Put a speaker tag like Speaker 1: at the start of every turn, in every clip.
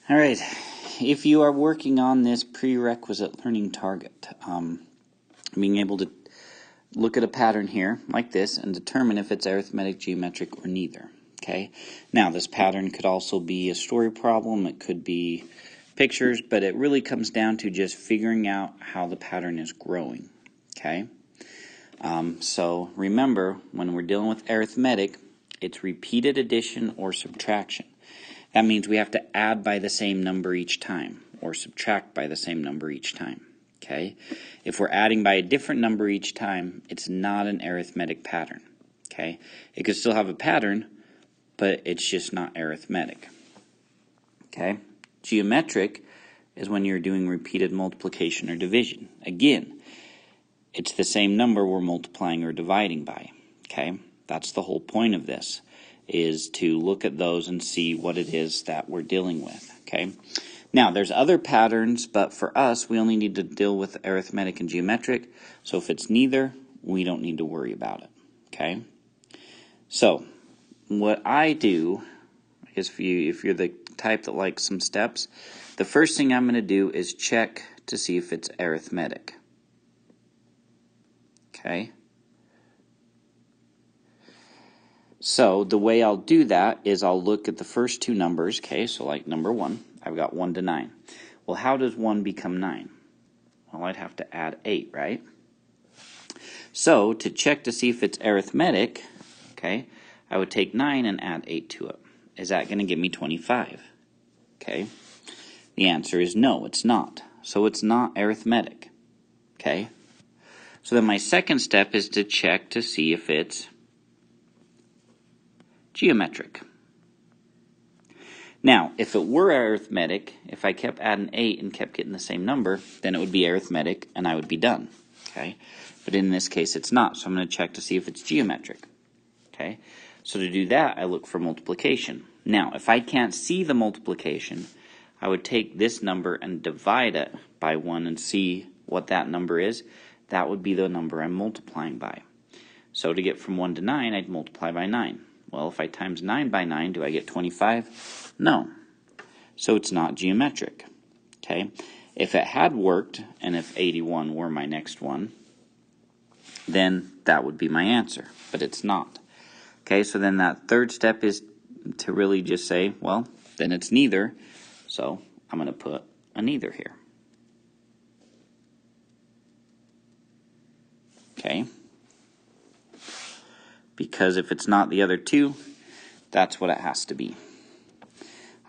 Speaker 1: All right, if you are working on this prerequisite learning target, being able to look at a pattern here like this and determine if it's arithmetic, geometric, or neither. Okay. Now this pattern could also be a story problem. It could be pictures, but it really comes down to just figuring out how the pattern is growing. Okay. So remember, when we're dealing with arithmetic, it's repeated addition or subtraction. That means we have to add by the same number each time or subtract by the same number each time. Okay? If we're adding by a different number each time, it's not an arithmetic pattern. Okay? It could still have a pattern, but it's just not arithmetic. Okay? Geometric is when you're doing repeated multiplication or division. Again, it's the same number we're multiplying or dividing by. Okay? That's the whole point of this, is to look at those and see what it is that we're dealing with. Okay? Now, there's other patterns, but for us, we only need to deal with arithmetic and geometric. So if it's neither, we don't need to worry about it. Okay? So, what I do is, if you're the type that likes some steps, the first thing I'm going to do is check to see if it's arithmetic. Okay? So the way I'll do that is I'll look at the first two numbers. Okay, so like number 1, I've got 1 to 9. Well, how does 1 become 9? Well, I'd have to add 8, right? So to check to see if it's arithmetic, okay, I would take 9 and add 8 to it. Is that going to give me 25? Okay, the answer is no, it's not. So it's not arithmetic. Okay, so then my second step is to check to see if it's geometric. Now, if it were arithmetic, if I kept adding 8 and kept getting the same number, then it would be arithmetic and I would be done. Okay? But in this case, it's not, so I'm going to check to see if it's geometric. Okay? So to do that, I look for multiplication. Now, if I can't see the multiplication, I would take this number and divide it by 1 and see what that number is. That would be the number I'm multiplying by. So to get from 1 to 9, I'd multiply by 9. Well, if I times 9 by 9, do I get 25? No. So it's not geometric. Okay? If it had worked, and if 81 were my next one, then that would be my answer. But it's not. Okay, so then that third step is to really just say, well, then it's neither. So I'm going to put a neither here. Okay? Because if it's not the other two, that's what it has to be.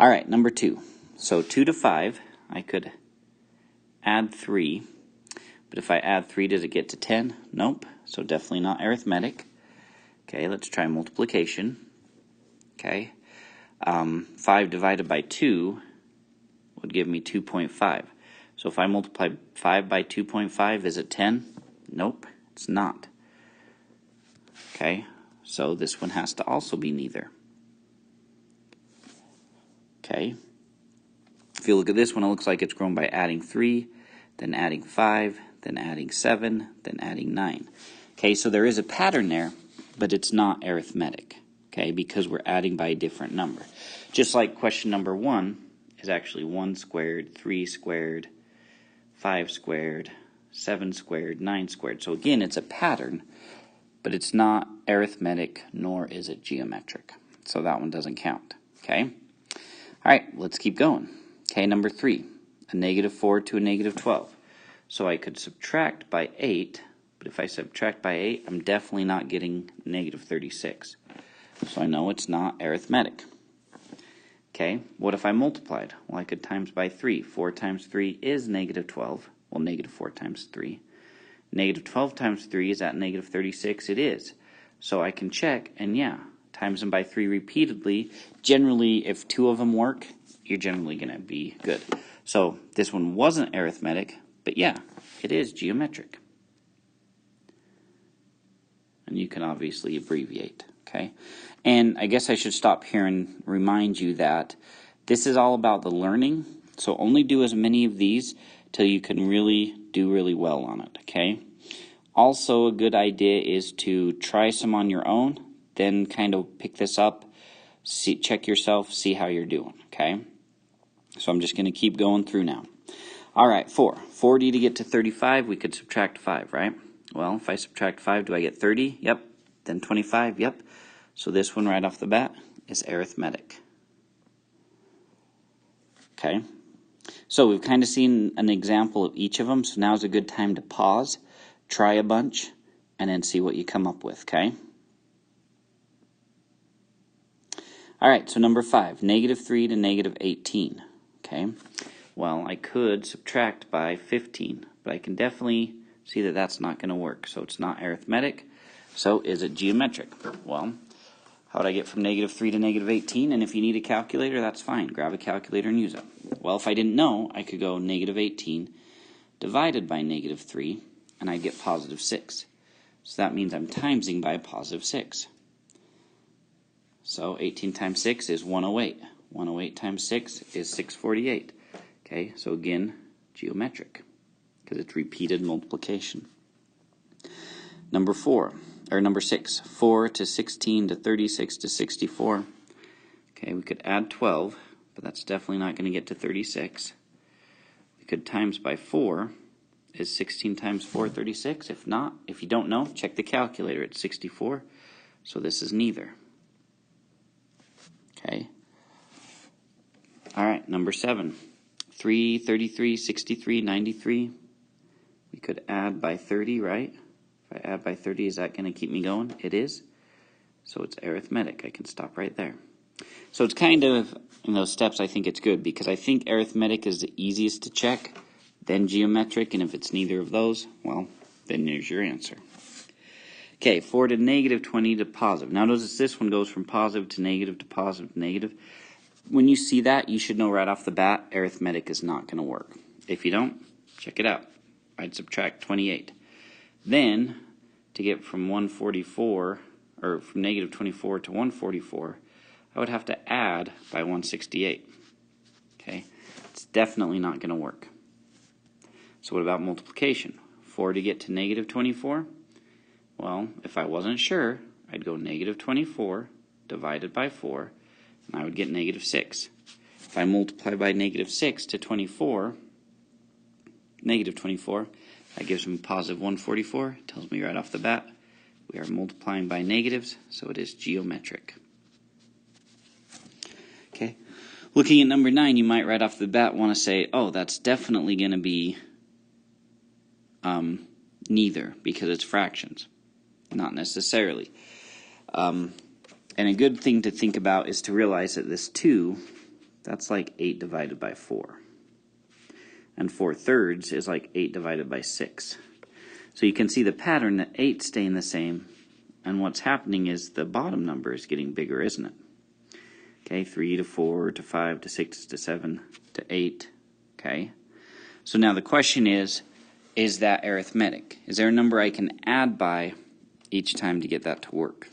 Speaker 1: All right, number 2. So 2 to 5, I could add 3. But if I add 3, does it get to 10? Nope. So definitely not arithmetic. Okay, let's try multiplication. Okay. 5 divided by 2 would give me 2.5. So if I multiply 5 by 2.5, is it 10? Nope, it's not. Okay. So this one has to also be neither. Okay. If you look at this one, it looks like it's grown by adding 3, then adding 5, then adding 7, then adding 9. Okay, so there is a pattern there, but it's not arithmetic. Okay, because we're adding by a different number. Just like question number 1 is actually 1 squared, 3 squared, 5 squared, 7 squared, 9 squared. So again, it's a pattern, but it's not arithmetic, nor is it geometric. So that one doesn't count. Okay? All right, let's keep going. Okay, number 3, a negative 4 to a negative 12. So I could subtract by 8, but if I subtract by 8, I'm definitely not getting negative 36. So I know it's not arithmetic. Okay, what if I multiplied? Well, I could times by 3. 4 times 3 is negative 12. Well, negative 4 times 3. Negative 12 times 3 is at negative 36. It is. So I can check, and yeah, times them by 3 repeatedly. Generally, if 2 of them work, you're generally going to be good. So this one wasn't arithmetic, but yeah, it is geometric. And you can obviously abbreviate, okay? And I guess I should stop here and remind you that this is all about the learning. So only do as many of these till you can really do really well on it, okay? Also, a good idea is to try some on your own, then kind of pick this up, check yourself, see how you're doing, okay? So I'm just going to keep going through now. All right, 4. 40 to get to 35, we could subtract 5, right? Well, if I subtract 5, do I get 30? Yep. Then 25? Yep. So this one right off the bat is arithmetic. Okay. So we've kind of seen an example of each of them, so now's a good time to pause, try a bunch, and then see what you come up with, okay? All right, so number 5, -3 to -18, okay? Well, I could subtract by 15, but I can definitely see that that's not going to work, so it's not arithmetic. So is it geometric? Well, how would I get from -3 to -18? And if you need a calculator, that's fine. Grab a calculator and use it. Well, if I didn't know, I could go -18 divided by -3, and I'd get +6. So that means I'm timesing by a +6. So 18 times 6 is 108. 108 times 6 is 648. Okay, so again, geometric, because it's repeated multiplication. Number 6, 4 to 16 to 36 to 64. Okay, we could add 12, but that's definitely not going to get to 36. We could times by 4. Is 16 times 4 36? If not, if you don't know, check the calculator. It's 64, so this is neither. Okay. All right, number 7. 3, 33, 63, 93. We could add by 30, right? If I add by 30, is that going to keep me going? It is. So it's arithmetic. I can stop right there. So it's kind of, in those steps, I think it's good, because I think arithmetic is the easiest to check, then geometric, and if it's neither of those, well, then there's your answer. Okay, 4 to -20 to positive. Now notice this one goes from positive to negative to positive to negative. When you see that, you should know right off the bat, arithmetic is not going to work. If you don't, check it out. I'd subtract 28. Then, to get from 144, or from -24 to 144, I would have to add by 168. Okay, it's definitely not going to work. So what about multiplication? 4 to get to -24? Well, if I wasn't sure, I'd go -24 divided by 4, and I would get -6. If I multiply by -6 to 24, -24, that gives me positive 144. It tells me right off the bat we are multiplying by negatives, so it is geometric. Okay, looking at number 9, you might right off the bat want to say, oh, that's definitely going to be neither, because it's fractions. Not necessarily. And a good thing to think about is to realize that this 2, that's like 8 divided by 4. And 4/3 is like 8 divided by 6. So you can see the pattern that 8 staying the same, and what's happening is the bottom number is getting bigger, isn't it? Okay, 3 to 4 to 5 to 6 to 7 to 8. Okay, so now the question is that arithmetic? Is there a number I can add by each time to get that to work?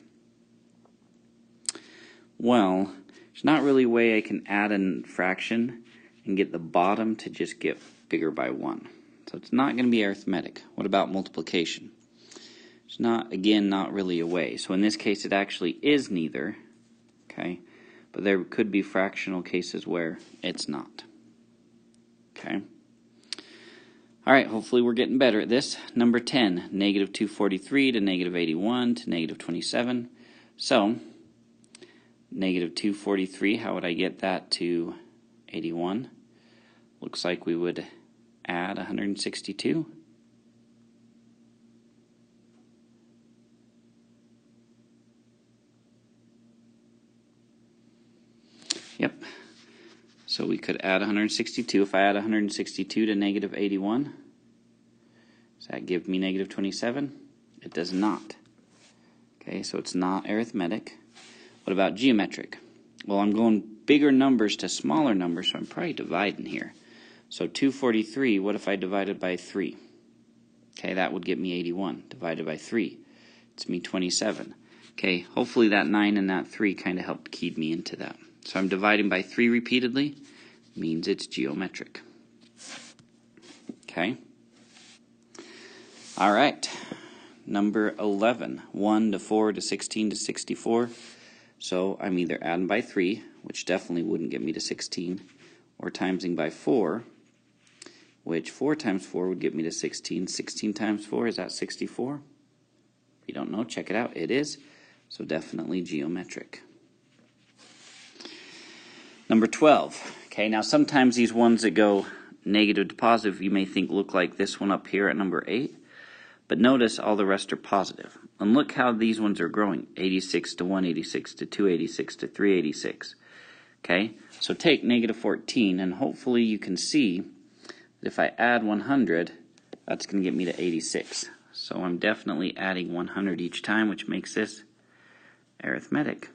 Speaker 1: Well, there's not really a way I can add a fraction and get the bottom to just get bigger by 1. So it's not going to be arithmetic. What about multiplication? It's not, again, not really a way. So in this case, it actually is neither. Okay, but there could be fractional cases where it's not. Okay. All right, hopefully we're getting better at this. Number 10, -243 to -81 to -27. So, -243, how would I get that to 81? Looks like we would add 162. Yep. So we could add 162. If I add 162 to -81, does that give me -27? It does not. Okay, so it's not arithmetic. What about geometric? Well, I'm going bigger numbers to smaller numbers, so I'm probably dividing here. So 243, what if I divided by 3? Okay, that would get me 81. Divided by 3, it's me 27. Okay, hopefully that 9 and that 3 kind of helped keyed me into that. So I'm dividing by 3 repeatedly, means it's geometric. Okay. All right. Number 11, 1 to 4 to 16 to 64. So I'm either adding by 3, which definitely wouldn't get me to 16, or timesing by 4, which 4 times 4 would get me to 16. 16 times 4, is that 64? If you don't know, check it out. It is. So definitely geometric. Number 12. Okay, now sometimes these ones that go negative to positive, you may think look like this one up here at number 8. But notice all the rest are positive. And look how these ones are growing. 86 to 186 to 286 to 386. Okay, so take negative 14, and hopefully you can see that if I add 100, that's going to get me to 86. So I'm definitely adding 100 each time, which makes this arithmetic.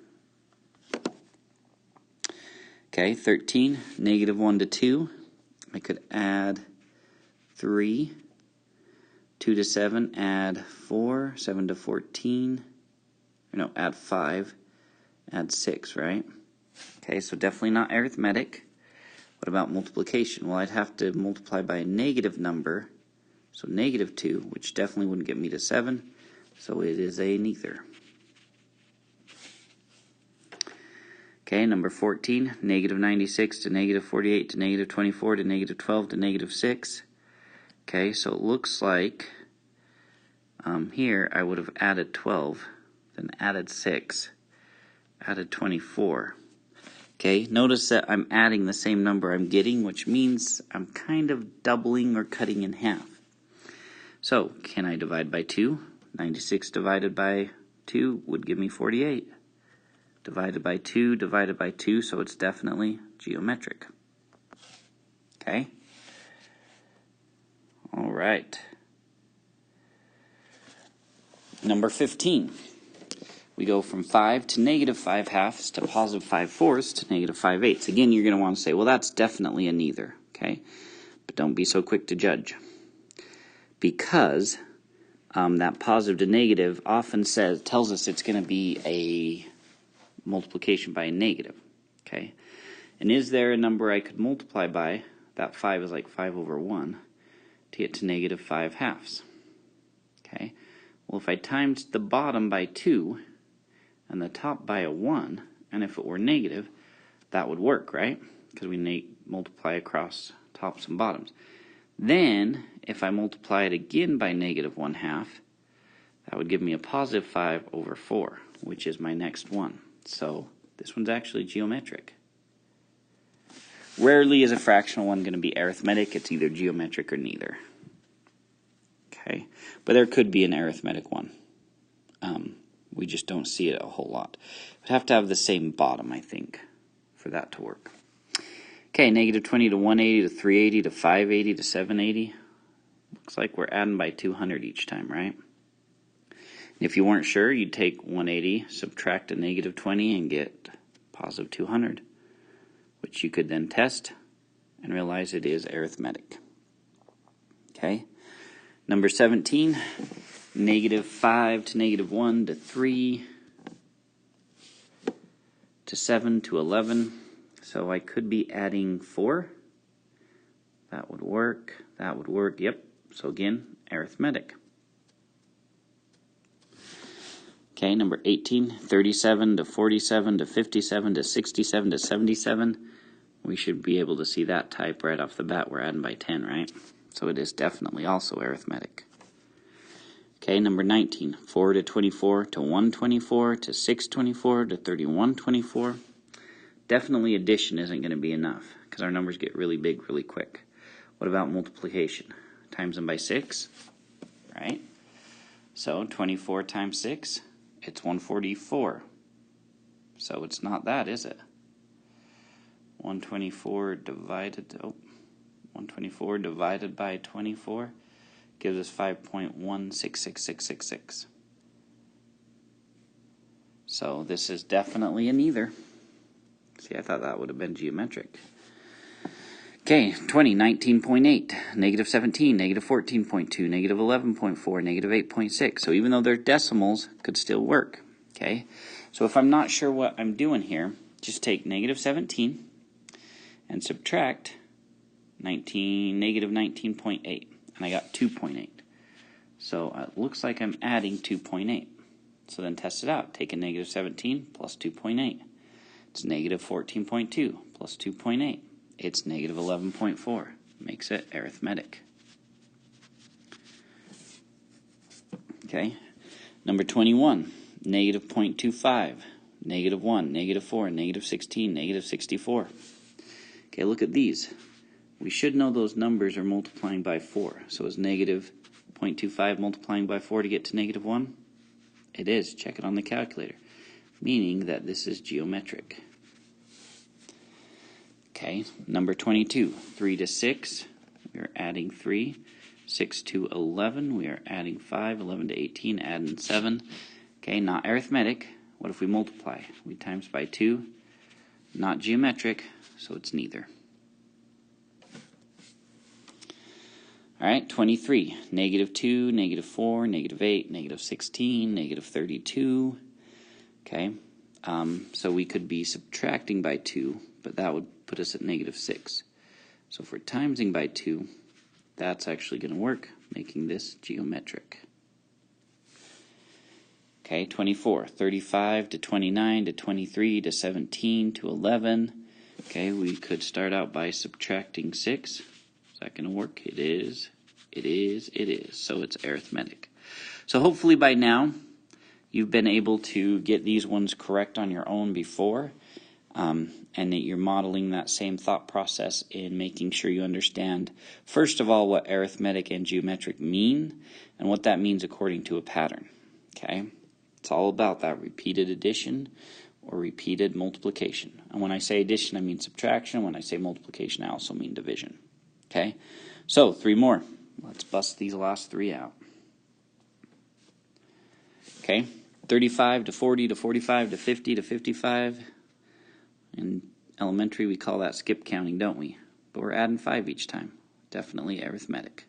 Speaker 1: Okay, 13, negative 1 to 2. I could add 3. 2 to 7, add 4. 7 to 14. No, add 5. Add 6, right? Okay, so definitely not arithmetic. What about multiplication? Well, I'd have to multiply by a negative number. So negative 2, which definitely wouldn't get me to 7. So it is a neither. Okay, number 14, negative 96 to negative 48 to negative 24 to negative 12 to negative 6. Okay, so it looks like here I would have added 12, then added 6, added 24. Okay, notice that I'm adding the same number I'm getting, which means I'm kind of doubling or cutting in half. So, can I divide by 2? 96 divided by 2 would give me 48. Divided by 2, so it's definitely geometric. Okay? All right. Number 15. We go from 5 to negative 5 halves to positive 5 fourths to negative 5 eighths. Again, you're going to want to say, well, that's definitely a neither. Okay? But don't be so quick to judge. Because that positive to negative often tells us it's going to be a multiplication by a negative. Okay? And is there a number I could multiply by? That 5 is like 5 over 1 to get to negative 5 halves. Okay? Well, if I timed the bottom by 2 and the top by a 1, and if it were negative, that would work, right? Because we multiply across tops and bottoms. Then, if I multiply it again by negative 1/2, that would give me a positive 5 over 4, which is my next one. So this one's actually geometric. Rarely is a fractional one going to be arithmetic. It's either geometric or neither. Okay, but there could be an arithmetic one. We just don't see it a whole lot. We'd have to have the same bottom, I think, for that to work. Okay, negative 20 to 180 to 380 to 580 to 780. Looks like we're adding by 200 each time, right? If you weren't sure, you'd take 180, subtract a negative 20, and get positive 200, which you could then test and realize it is arithmetic. Okay, number 17, negative 5 to negative 1 to 3 to 7 to 11. So I could be adding 4. That would work. That would work. Yep. So again, arithmetic. Okay, number 18, 37 to 47 to 57 to 67 to 77. We should be able to see that type right off the bat. We're adding by 10, right? So it is definitely also arithmetic. Okay, number 19, 4 to 24 to 124 to 624 to 3124. Definitely addition isn't going to be enough because our numbers get really big really quick. What about multiplication? Times them by 6, right? So 24 times 6, it's 144. So it's not that, is it? 124 divided by 24 gives us 5.166666. So this is definitely a neither. See, I thought that would have been geometric. Okay, 20, 19.8, negative 17, negative 14.2, negative 11.4, negative 8.6. So even though they're decimals, could still work. Okay, so if I'm not sure what I'm doing here, just take negative 17 and subtract negative 19.8, and I got 2.8. So it looks like I'm adding 2.8. So then test it out. Take a negative 17 plus 2.8. It's negative 14.2 plus 2.8. It's negative 11.4. Makes it arithmetic. Okay. Number 21, negative 0.25, negative 1, negative 4, negative 16, negative 64. Okay, look at these. We should know those numbers are multiplying by 4. So is negative 0.25 multiplying by 4 to get to negative 1? It is. Check it on the calculator. Meaning that this is geometric. Okay, number 22, 3 to 6, we are adding 3. 6 to 11, we are adding 5. 11 to 18, adding 7. Okay, not arithmetic. What if we multiply? We times by 2. Not geometric, so it's neither. All right, 23, negative 2, negative 4, negative 8, negative 16, negative 32. Okay, so we could be subtracting by 2, but that would put us at negative 6. So if we're timesing by 2, that's actually going to work, making this geometric. Okay, 24, 35 to 29 to 23 to 17 to 11. Okay, we could start out by subtracting 6. Is that going to work? It is. It is. It is. So it's arithmetic. So hopefully by now you've been able to get these ones correct on your own before, and that you're modeling that same thought process in making sure you understand, first of all, what arithmetic and geometric mean and what that means according to a pattern. Okay? It's all about that repeated addition or repeated multiplication. And when I say addition, I mean subtraction. When I say multiplication, I also mean division. Okay? So, 3 more. Let's bust these last 3 out. Okay? 35 to 40 to 45 to 50 to 55. In elementary, we call that skip counting, don't we? But we're adding 5 each time. Definitely arithmetic.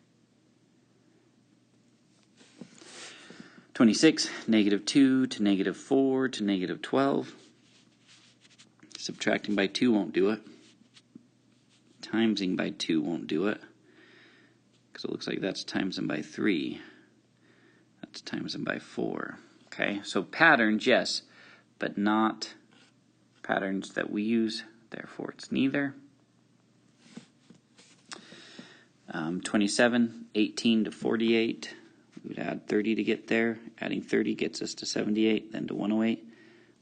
Speaker 1: 26, negative 2 to negative 4 to negative 12. Subtracting by 2 won't do it. Timesing by 2 won't do it. Because it looks like that's timesing by 3. That's timesing by 4. Okay, so patterns, yes, but not patterns that we use, therefore it's neither. 27, 18 to 48, we would add 30 to get there. Adding 30 gets us to 78, then to 108,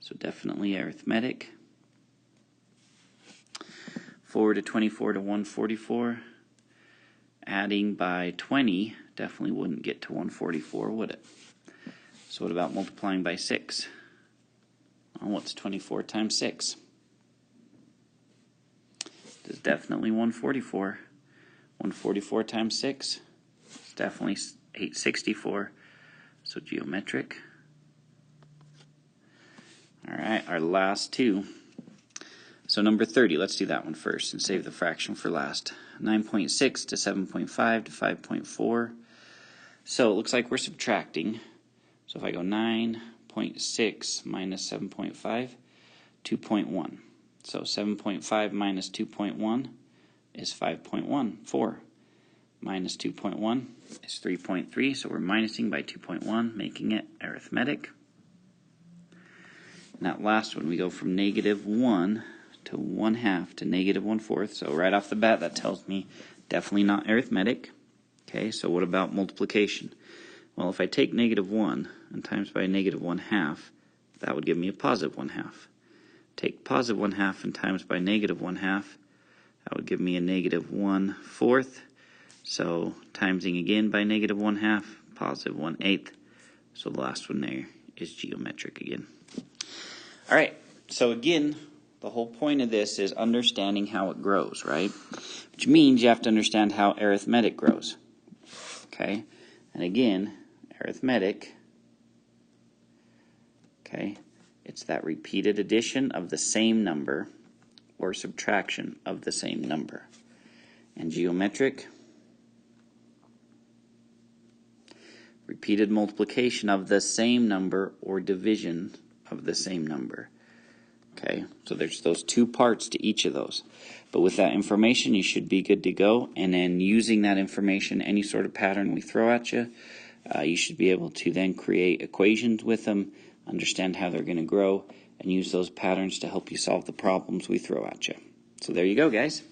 Speaker 1: so definitely arithmetic. 4 to 24 to 144, adding by 20 definitely wouldn't get to 144, would it? So what about multiplying by 6? Well, what's 24 times 6? It's definitely 144. 144 times 6 is definitely 864. So geometric. All right, our last 2. So number 30, let's do that one first and save the fraction for last. 9.6 to 7.5 to 5.4. So it looks like we're subtracting. So if I go 9.6 minus 7.5, 2.1. So 7.5 minus 2.1 is 5.1. 4 minus 2.1 is 3.3. So we're minusing by 2.1, making it arithmetic. And that last one, we go from negative 1 to 1/2 to negative 1/4. So right off the bat, that tells me definitely not arithmetic. Okay, so what about multiplication? Well, if I take negative 1 and times by negative 1/2, that would give me a positive 1/2. Take positive 1/2 and times by negative 1/2, that would give me a negative 1/4. So timesing again by negative 1/2, positive 1/8. So the last one there is geometric again. All right, so again, the whole point of this is understanding how it grows, right? Which means you have to understand how arithmetic grows. Okay, and again, arithmetic, okay, it's that repeated addition of the same number or subtraction of the same number. And geometric, repeated multiplication of the same number or division of the same number. Okay, so there's those 2 parts to each of those. But with that information, you should be good to go. And then using that information, any sort of pattern we throw at you, you should be able to then create equations with them, understand how they're going to grow, and use those patterns to help you solve the problems we throw at you. So there you go, guys.